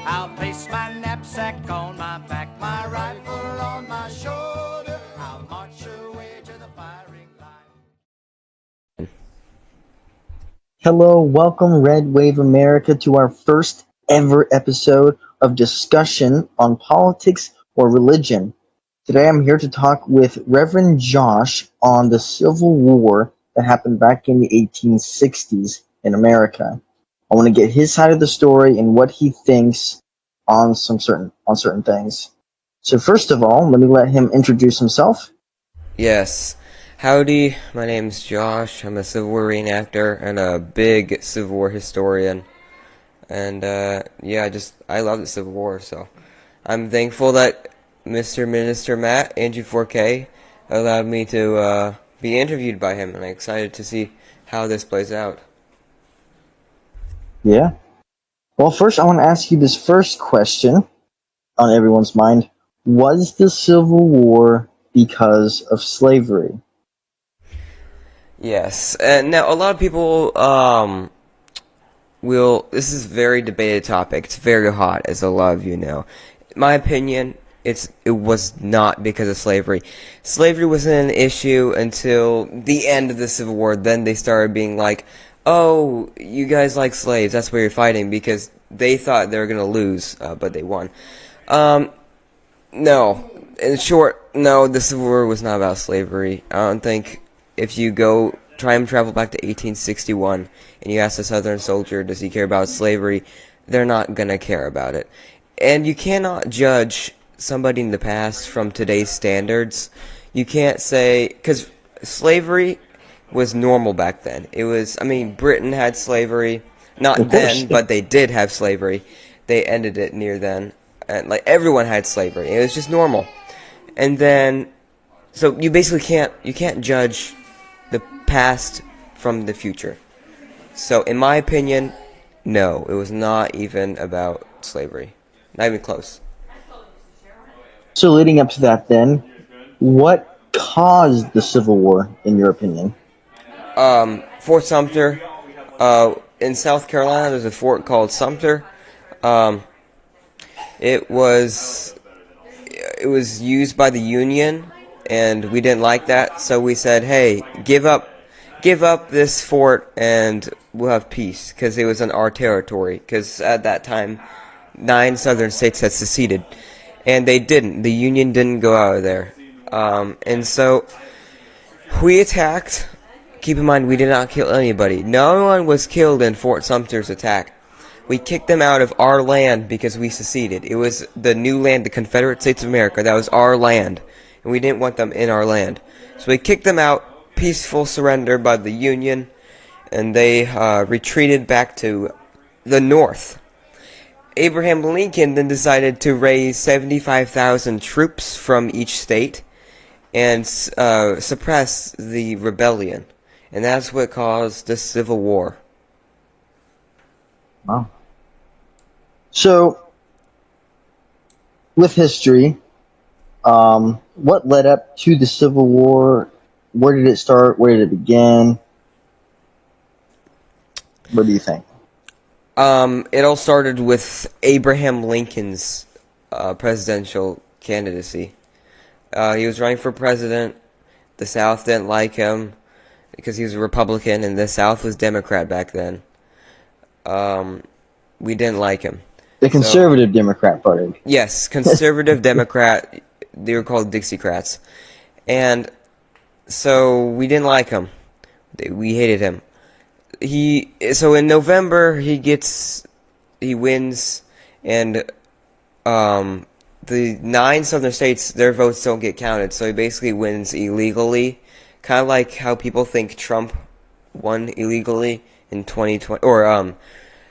I'll place my knapsack on my back, my rifle on my shoulder. I'll march away to the firing line. Hello, welcome Red Wave America to our first ever episode of discussion on politics or religion. Today I'm here to talk with Reverend Josh on the Civil War that happened back in the 1860s in America. I want to get his side of the story and what he thinks on certain things. So first of all, let me let him introduce himself. Yes. Howdy, my name's Josh. I'm a Civil War reenactor and a big Civil War historian. And, I love the Civil War, so I'm thankful that Mr. Minister Matt, Andrew 4K, allowed me to be interviewed by him, and I'm excited to see how this plays out. Yeah. Well, first I want to ask you this first question on everyone's mind. Was the Civil War because of slavery? Yes. And now, a lot of people, this is a very debated topic. It's very hot, as a lot of you know. In my opinion, it was not because of slavery. Slavery wasn't an issue until the end of the Civil War. Then they started being like, oh, you guys like slaves, that's why you're fighting, because they thought they were going to lose, but they won. No. In short, no, the Civil War was not about slavery. I don't think if you try and travel back to 1861 and you ask a Southern soldier, does he care about slavery, they're not going to care about it. And you cannot judge somebody in the past from today's standards. You can't say, because slavery was normal back then. Britain had slavery, not then, but they did have slavery. They ended it near then. And, everyone had slavery. It was just normal. And then, so you basically can't judge the past from the future. So, in my opinion, no, it was not even about slavery. Not even close. So leading up to that then, what caused the Civil War, in your opinion? Fort Sumter, in South Carolina, there's a fort called Sumter. It was used by the Union, and we didn't like that, so we said, hey, give up this fort and we'll have peace, because it was in our territory, because at that time 9 southern states had seceded, and they didn't. The Union didn't go out of there. And so we attacked. Keep in mind, we did not kill anybody. No one was killed in Fort Sumter's attack. We kicked them out of our land because we seceded. It was the new land, the Confederate States of America. That was our land, and we didn't want them in our land. So we kicked them out, peaceful surrender by the Union, and they retreated back to the north. Abraham Lincoln then decided to raise 75,000 troops from each state and suppress the rebellion. And that's what caused the Civil War. Wow. So, with history, what led up to the Civil War? Where did it start? Where did it begin? What do you think? It all started with Abraham Lincoln's presidential candidacy. He was running for president. The South didn't like him because he was a Republican, and the South was Democrat back then. We didn't like him. The conservative Democrat Party. Yes, conservative Democrat. They were called Dixiecrats. And so we didn't like him. We hated him. So in November he wins, and the 9 southern states, their votes don't get counted, so he basically wins illegally, kind of like how people think Trump won illegally in 2020, or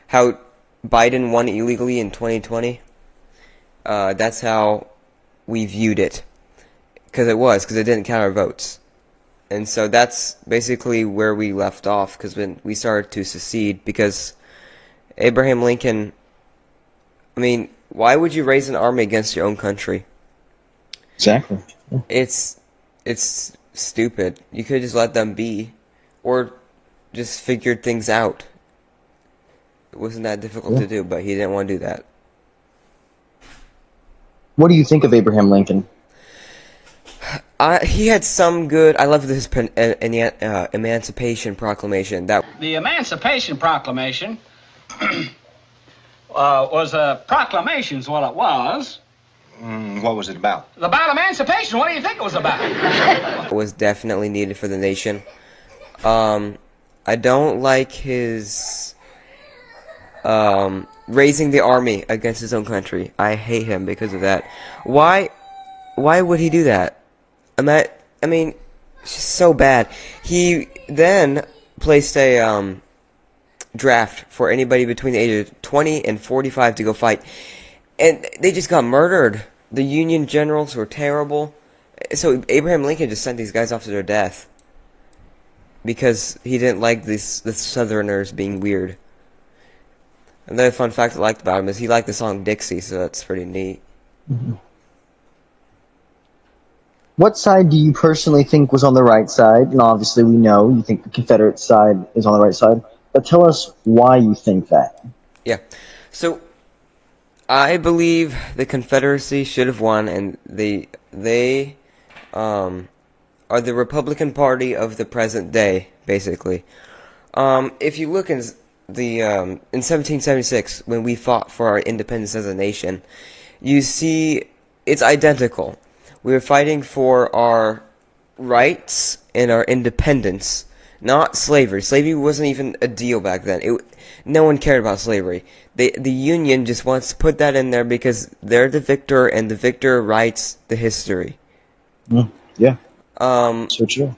how Biden won illegally in 2020. That's how we viewed it, because it didn't count our votes. And so that's basically where we left off, because when we started to secede, because Abraham Lincoln, why would you raise an army against your own country? Exactly. Yeah. It's stupid. You could just let them be, or just figured things out. It wasn't that difficult to do, but he didn't want to do that. What do you think of Abraham Lincoln? He had some good. I love his Emancipation Proclamation. The Emancipation Proclamation was a proclamation, is what it was. What was it about? About emancipation. What do you think it was about? Was definitely needed for the nation. I don't like his raising the army against his own country. I hate him because of that. Why would he do that? I mean, it's just so bad. He then placed a draft for anybody between the age of 20 and 45 to go fight. And they just got murdered. The Union generals were terrible. So Abraham Lincoln just sent these guys off to their death. Because he didn't like the Southerners being weird. Another fun fact I liked about him is he liked the song Dixie, so that's pretty neat. Mm-hmm. What side do you personally think was on the right side? And obviously we know you think the Confederate side is on the right side. But tell us why you think that. Yeah. So I believe the Confederacy should have won, and they are the Republican Party of the present day, basically. If you look in in 1776, when we fought for our independence as a nation, you see it's identical. We were fighting for our rights and our independence, not slavery. Slavery wasn't even a deal back then. No one cared about slavery. The Union just wants to put that in there because they're the victor, and the victor writes the history. Yeah. So true.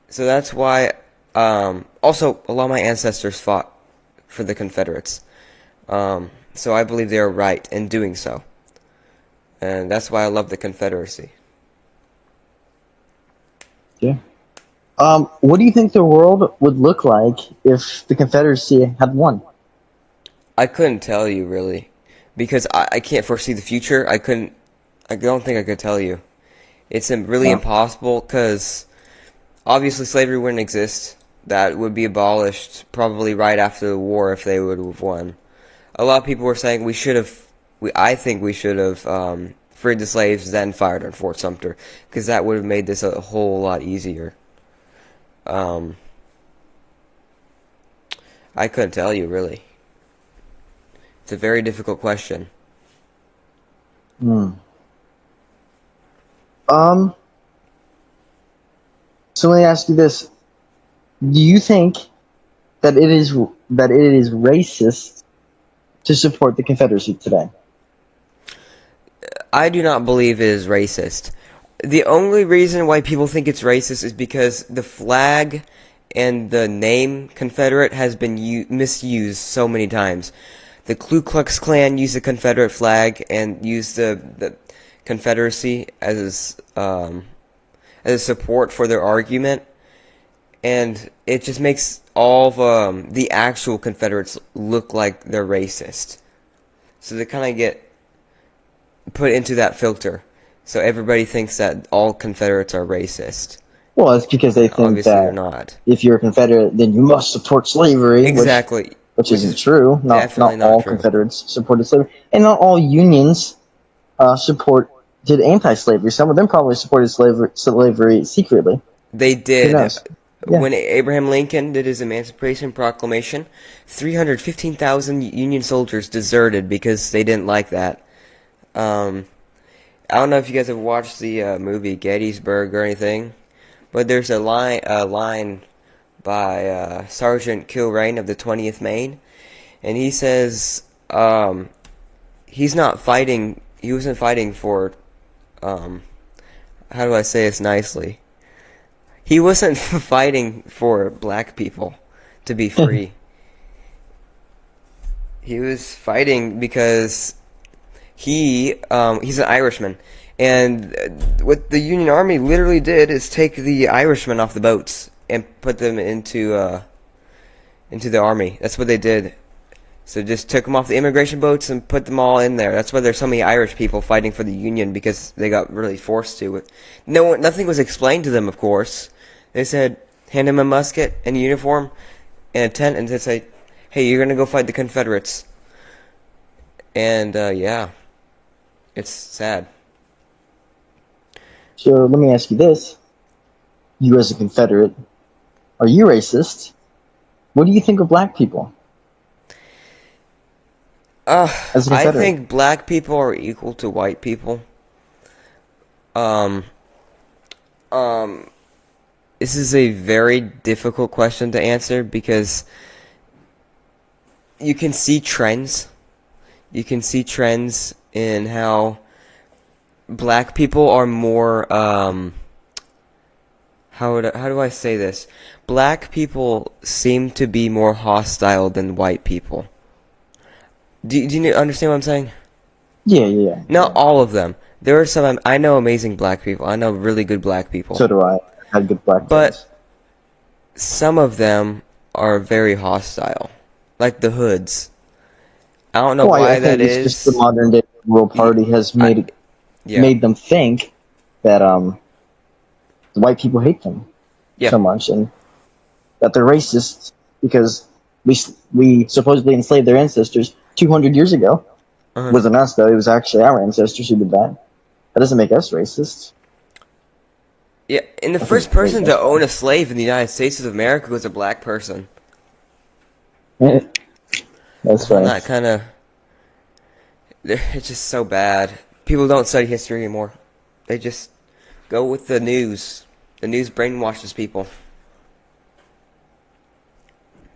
So that's why. Also, a lot of my ancestors fought for the Confederates. So I believe they are right in doing so. And that's why I love the Confederacy. Yeah. What do you think the world would look like if the Confederacy had won? I couldn't tell you, really. Because I can't foresee the future. I don't think I could tell you. It's really impossible, because obviously slavery wouldn't exist. That would be abolished probably right after the war if they would have won. A lot of people were saying I think we should have freed the slaves, then fired on Fort Sumter, because that would have made this a whole lot easier. I couldn't tell you, really. It's a very difficult question. So let me ask you this: do you think that it is racist to support the Confederacy today? I do not believe it is racist. The only reason why people think it's racist is because the flag and the name Confederate has been misused so many times. The Ku Klux Klan used the Confederate flag and used the Confederacy as a support for their argument, and it just makes all of the actual Confederates look like they're racist. So they kind of get put into that filter. So everybody thinks that all Confederates are racist. Well, it's because they think Obviously that they're not. if you're a Confederate, then you must support slavery. Exactly. Which isn't true. Not all true. Confederates supported slavery. And not all unions supported anti-slavery. Some of them probably supported slavery secretly. They did. Who knows? Yeah. When Abraham Lincoln did his Emancipation Proclamation, 315,000 Union soldiers deserted because they didn't like that. I don't know if you guys have watched the movie Gettysburg or anything, but there's a line by Sergeant Kilrain of the 20th Maine, and he says he wasn't fighting for, how do I say this nicely? He wasn't fighting for black people to be free. He was fighting because he's an Irishman, and what the Union Army literally did is take the Irishmen off the boats and put them into the army. That's what they did. So just took them off the immigration boats and put them all in there. That's why there's so many Irish people fighting for the Union, because they got really forced to. Nothing was explained to them, of course. They said, hand him a musket and a uniform and a tent, and they say, hey, you're going to go fight the Confederates. And, yeah. It's sad. So let me ask you this. You as a Confederate, are you racist? What do you think of black people as a I Confederate? think black people are equal to white people. Um, this is a very difficult question to answer because you can see trends. You can see trends in how black people are more, how do I say this? Black people seem to be more hostile than white people. Do you understand what I'm saying? Yeah. Not all of them. There are some, I know amazing black people. I know really good black people. So do I. I had good black friends. But some of them are very hostile. Like the hoods. I don't know Well, I why think that it's just the is. modern day liberal party has I, yeah. made them think that the white people hate them Yeah. so much and that they're racist because we supposedly enslaved their ancestors 200 years ago. Uh-huh. It wasn't us though; it was actually our ancestors who did that. That doesn't make us racist. Yeah, and the I first think person to that's own a slave in the United States of America was a black person. fine. I That's find funny. that kind of... It's just so bad. People don't study history anymore. They just go with the news. The news brainwashes people.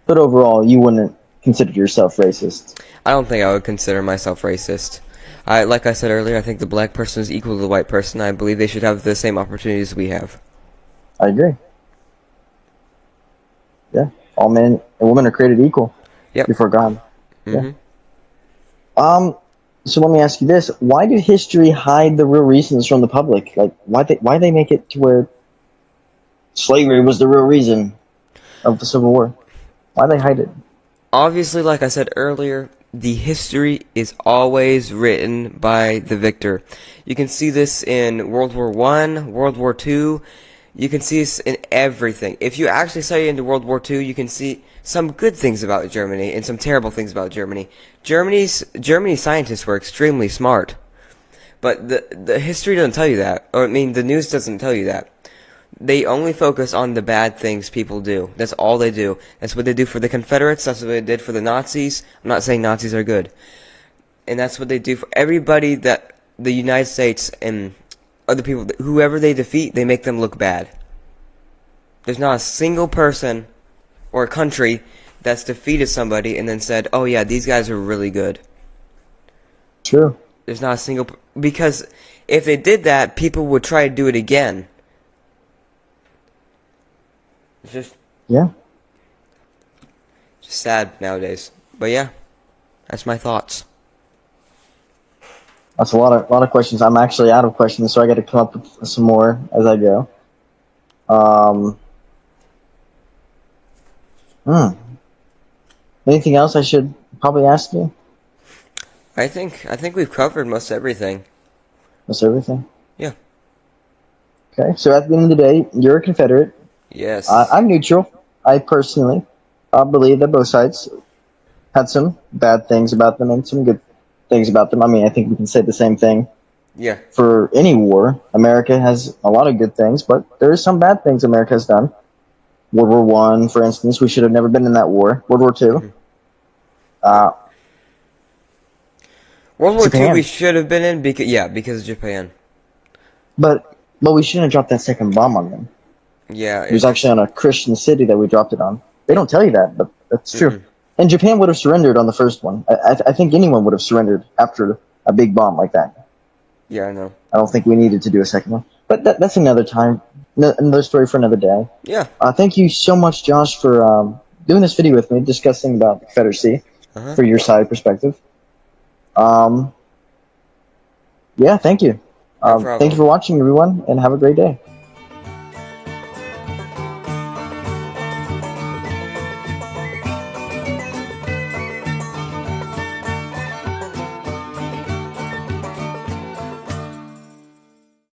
But overall, you wouldn't consider yourself racist. I don't think I would consider myself racist. Like I said earlier, I think the black person is equal to the white person. I believe they should have the same opportunities we have. I agree. Yeah, all men and women are created equal Yep. before God. Mm-hmm. Yeah. So let me ask you this: why did history hide the real reasons from the public? Like, why they make it to where slavery was the real reason of the Civil War? Why they hide it? Obviously, like I said earlier, the history is always written by the victor. You can see this in World War I, World War II. You can see this in everything. If you actually study into World War II, you can see some good things about Germany and some terrible things about Germany. Germany's scientists were extremely smart. But the history doesn't tell you that. Or, I mean, the news doesn't tell you that. They only focus on the bad things people do. That's all they do. That's what they do for the Confederates. That's what they did for the Nazis. I'm not saying Nazis are good. And that's what they do for everybody that the United States and other people, whoever they defeat, they make them look bad. There's not a single person or a country that's defeated somebody and then said, oh yeah, these guys are really good. True. There's not a single... Because if they did that, people would try to do it again. It's just sad nowadays. But yeah, that's my thoughts. That's a lot of questions. I'm actually out of questions, so I got to come up with some more as I go. Anything else I should probably ask you? I think we've covered most everything. That's everything. Yeah. Okay, so at the end of the day, you're a Confederate. Yes. I'm neutral. I personally believe that both sides had some bad things about them and some good things about them. I mean, I think we can say the same thing Yeah. for any war. America has a lot of good things, but there are some bad things America has done. World War One, for instance, we should have never been in that war. World War Two. World War II Japan. we should have been in because of Japan. But we shouldn't have dropped that second bomb on them. Yeah. It was actually on a Christian city that we dropped it on. They don't tell you that, but that's true. Mm-mm. And Japan would have surrendered on the first one. I think anyone would have surrendered after a big bomb like that. Yeah, I know. I don't think we needed to do a second one. But that's another time. Another story for another day. Yeah. Thank you so much, Josh, for doing this video with me, discussing about the Confederacy for your side perspective. Yeah, thank you. No problem. Thank you for watching, everyone, and have a great day.